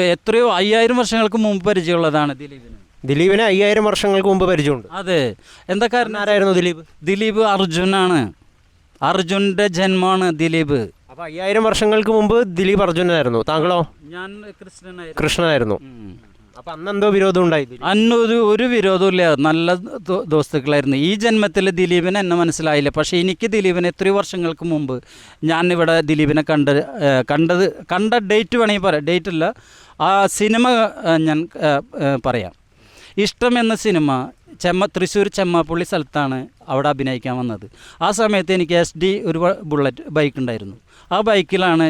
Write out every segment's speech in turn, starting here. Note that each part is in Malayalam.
എത്രയോ 5000 വർഷങ്ങൾക്ക് മുമ്പ് പരിചയമുള്ളതാണ് ദിലീപിന്. ദിലീപിന് 5000 വർഷങ്ങൾക്ക് മുമ്പ് പരിചയമുണ്ട്. അതെ. എന്താ കാരണം? ആരായിരുന്നു ദിലീപ്? ദിലീപ് അർജുനാണ്. അർജുൻ്റെ ജന്മമാണ് ദിലീപ്. അപ്പോൾ 5000 വർഷങ്ങൾക്ക് മുമ്പ് ദിലീപ് അർജുനായിരുന്നു. താങ്കളോ? ഞാൻ കൃഷ്ണനായിരുന്നു. അപ്പം അന്ന് എന്തോ വിരോധം ഉണ്ടായി? അന്ന് ഒരു വിരോധമില്ല, നല്ല ദോസ്തുക്കളായിരുന്നു. ഈ ജന്മത്തിൽ ദിലീപിനെ എന്നെ മനസ്സിലായില്ല. പക്ഷേ എനിക്ക് ദിലീപിനെ എത്രയോ വർഷങ്ങൾക്ക് മുമ്പ് ഞാൻ ഇവിടെ ദിലീപിനെ കണ്ട ഡേറ്റ് വേണമെങ്കിൽ പറയാം. ഡേറ്റ് അല്ല, ആ സിനിമ ഞാൻ പറയാം. ഇഷ്ടം എന്ന സിനിമ തൃശ്ശൂർ ചെമ്മാപ്പള്ളി സ്ഥലത്താണ് അവിടെ അഭിനയിക്കാൻ വന്നത്. ആ സമയത്ത് എനിക്ക് SD ഒരു ബുള്ളറ്റ് ബൈക്ക് ഉണ്ടായിരുന്നു. ആ ബൈക്കിലാണ്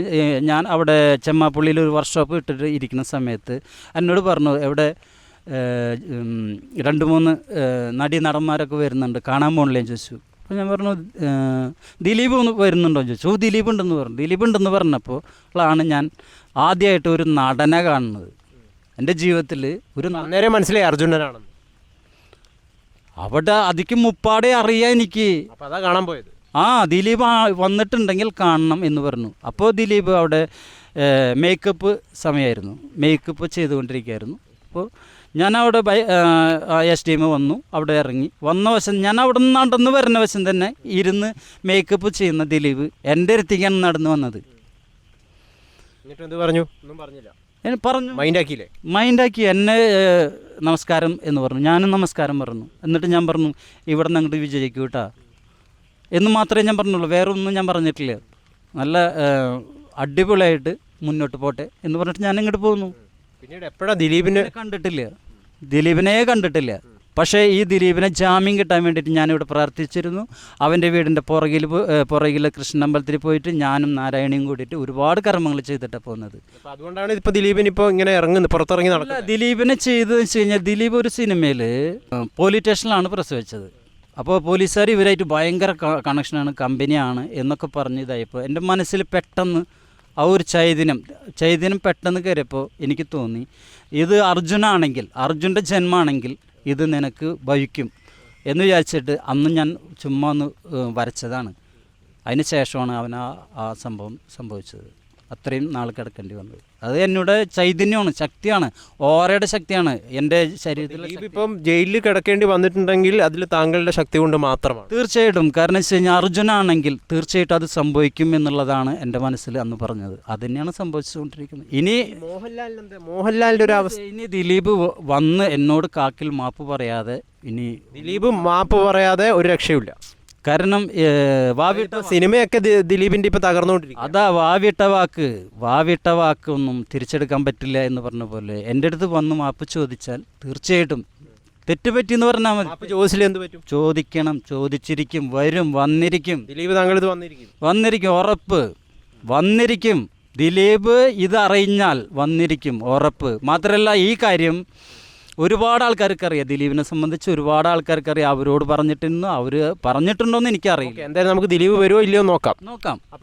ഞാൻ അവിടെ ചെമ്മാപ്പള്ളിയിൽ ഒരു വർക്ക്ഷോപ്പ് ഇട്ടിട്ട് ഇരിക്കുന്ന സമയത്ത് എന്നോട് പറഞ്ഞു, എവിടെ 2-3 നടന്മാരൊക്കെ വരുന്നുണ്ട്, കാണാൻ പോകണില്ലേന്ന് ചോദിച്ചു. അപ്പോൾ ഞാൻ പറഞ്ഞു, ദിലീപ് വരുന്നുണ്ടോ എന്ന് ചോദിച്ചു. ദിലീപ് ഉണ്ടെന്ന് പറഞ്ഞു. ദിലീപ് ഉണ്ടെന്ന് പറഞ്ഞപ്പോൾ ആണ് ഞാൻ ആദ്യമായിട്ട് ഒരു നടനെ കാണുന്നത് എൻ്റെ ജീവിതത്തിൽ. നേരെ മനസ്സിലായി അർജുനനാണെന്ന്. അവിടെ അതിക്ക് മുപ്പാടെ അറിയാം എനിക്ക്. അപ്പോൾ അതാ കാണാൻ പോയത്. ദിലീപ് വന്നിട്ടുണ്ടെങ്കിൽ കാണണം എന്ന് പറഞ്ഞു. അപ്പോൾ ദിലീപ് അവിടെ മേക്കപ്പ് സമയമായിരുന്നു, മേക്കപ്പ് ചെയ്തുകൊണ്ടിരിക്കുകയായിരുന്നു. അപ്പോൾ ഞാൻ അവിടെ SDM വന്നു, അവിടെ ഇറങ്ങി. വന്ന വശം ഞാൻ അവിടെ നിന്ന് നടന്ന് വരുന്ന വശം തന്നെ ഇരുന്ന് മേക്കപ്പ് ചെയ്യുന്ന ദിലീപ് എൻ്റെ അടുത്തേക്കാണ് നടന്നു വന്നത്. എന്നിട്ട് എന്ത് പറഞ്ഞു? ഒന്നും പറഞ്ഞില്ല. പറഞ്ഞു. മൈൻഡാക്കിയില്ലേ? മൈൻഡാക്കി. എന്നെ നമസ്കാരം എന്ന് പറഞ്ഞു. ഞാനും നമസ്കാരം പറഞ്ഞു. എന്നിട്ട് ഞാൻ പറഞ്ഞു, ഇവിടെ നിന്ന് അങ്ങോട്ട് വിജയിക്കൂ കേട്ടോ എന്ന് മാത്രമേ ഞാൻ പറഞ്ഞുള്ളൂ. വേറെ ഒന്നും ഞാൻ പറഞ്ഞിട്ടില്ല. നല്ല അടിപൊളിയായിട്ട് മുന്നോട്ട് പോട്ടെ എന്ന് പറഞ്ഞിട്ട് ഞാൻ ഇങ്ങോട്ട് പോകുന്നു. പിന്നീട് എപ്പോഴാണ് ദിലീപിനെ കണ്ടിട്ടില്ല. പക്ഷേ ഈ ദിലീപിനെ ജാമ്യം കിട്ടാൻ വേണ്ടിയിട്ട് ഞാനിവിടെ പ്രാർത്ഥിച്ചിരുന്നു. അവൻ്റെ വീടിൻ്റെ പുറകിൽ കൃഷ്ണമ്പലത്തിൽ പോയിട്ട് ഞാനും നാരായണിയും കൂടിയിട്ട് ഒരുപാട് കർമ്മങ്ങൾ ചെയ്തിട്ടാണ് പോകുന്നത്. അതുകൊണ്ടാണ് ഇപ്പോൾ ദിലീപിന് ഇപ്പോൾ ഇങ്ങനെ പുറത്തിറങ്ങി നടക്കുന്നത്. ദിലീപിനെ ചെയ്തതെന്ന് വെച്ച് കഴിഞ്ഞാൽ, ദിലീപ് ഒരു സിനിമയിൽ പോലീസ് സ്റ്റേഷനിലാണ് പ്രസവിച്ചത്. അപ്പോൾ പോലീസുകാർ ഇവരായിട്ട് ഭയങ്കര കണക്ഷനാണ്, കമ്പനിയാണ് എന്നൊക്കെ പറഞ്ഞ് ഇതായപ്പോൾ എൻ്റെ മനസ്സിൽ പെട്ടെന്ന് ആ ഒരു ചൈതന്യം പെട്ടെന്ന് കയറിയപ്പോൾ എനിക്ക് തോന്നി, ഇത് അർജുൻ്റെ ജന്മമാണെങ്കിൽ ഇത് നിനക്ക് ഭവിക്കും എന്ന് വിചാരിച്ചിട്ട് അന്ന് ഞാൻ ചുമ്മാ ഒന്ന് വരച്ചതാണ്. അതിന് ശേഷമാണ് അവൻ ആ സംഭവം സംഭവിച്ചത്. അത്രയും നാൾ കിടക്കേണ്ടി വന്നത്. അത് എന്നോട് ചൈതന്യമാണ്, ശക്തിയാണ്, ഓരയുടെ ശക്തിയാണ് എൻ്റെ ശരീരത്തിൽ. ഇപ്പം ജയിലിൽ കിടക്കേണ്ടി വന്നിട്ടുണ്ടെങ്കിൽ അതിൽ താങ്കളുടെ ശക്തി കൊണ്ട് മാത്രമാണ്. തീർച്ചയായിട്ടും. കാരണം വെച്ച് കഴിഞ്ഞാൽ അർജുനാണെങ്കിൽ തീർച്ചയായിട്ടും അത് സംഭവിക്കും എന്നുള്ളതാണ് എൻ്റെ മനസ്സിൽ അന്ന് പറഞ്ഞത്. അത് തന്നെയാണ് സംഭവിച്ചുകൊണ്ടിരിക്കുന്നത്. ഇനി മോഹൻലാലിൻ്റെ ഒരു അവസ്ഥ, ഇനി ദിലീപ് വന്ന് എന്നോട് കാക്കിൽ മാപ്പ് പറയാതെ, ഇനി ദിലീപ് മാപ്പ് പറയാതെ ഒരു രക്ഷയില്ല. കാരണം സിനിമയൊക്കെ ദിലീപിൻ്റെ ഇപ്പം തകർന്നുകൊണ്ടിരിക്കും. അതാ വാവിട്ട വാക്ക് ഒന്നും തിരിച്ചെടുക്കാൻ പറ്റില്ല എന്ന് പറഞ്ഞ പോലെ എൻ്റെ അടുത്ത് വന്ന് മാപ്പ് ചോദിച്ചാൽ തീർച്ചയായിട്ടും തെറ്റുപറ്റിയെന്ന് പറഞ്ഞാൽ മതി. ചോദിച്ചില്ല എന്ത് പറ്റും? ചോദിക്കണം, ചോദിച്ചിരിക്കും, വന്നിരിക്കും. ദിലീപ് താങ്കളത് വന്നിരിക്കും, ഉറപ്പ് വന്നിരിക്കും. ദിലീപ് ഇതറിഞ്ഞാൽ വന്നിരിക്കും, ഉറപ്പ്. മാത്രമല്ല, ഈ കാര്യം ഒരുപാട് ആൾക്കാർക്കറിയാം. ദിലീപിനെ സംബന്ധിച്ച് ഒരുപാട് ആൾക്കാർക്കറിയാം. അവരോട് പറഞ്ഞിട്ടുണ്ടോ എന്ന് എനിക്കറിയില്ല. എന്തായാലും നമുക്ക് ദിലീപ് വരുമോ ഇല്ലയോ നോക്കാം.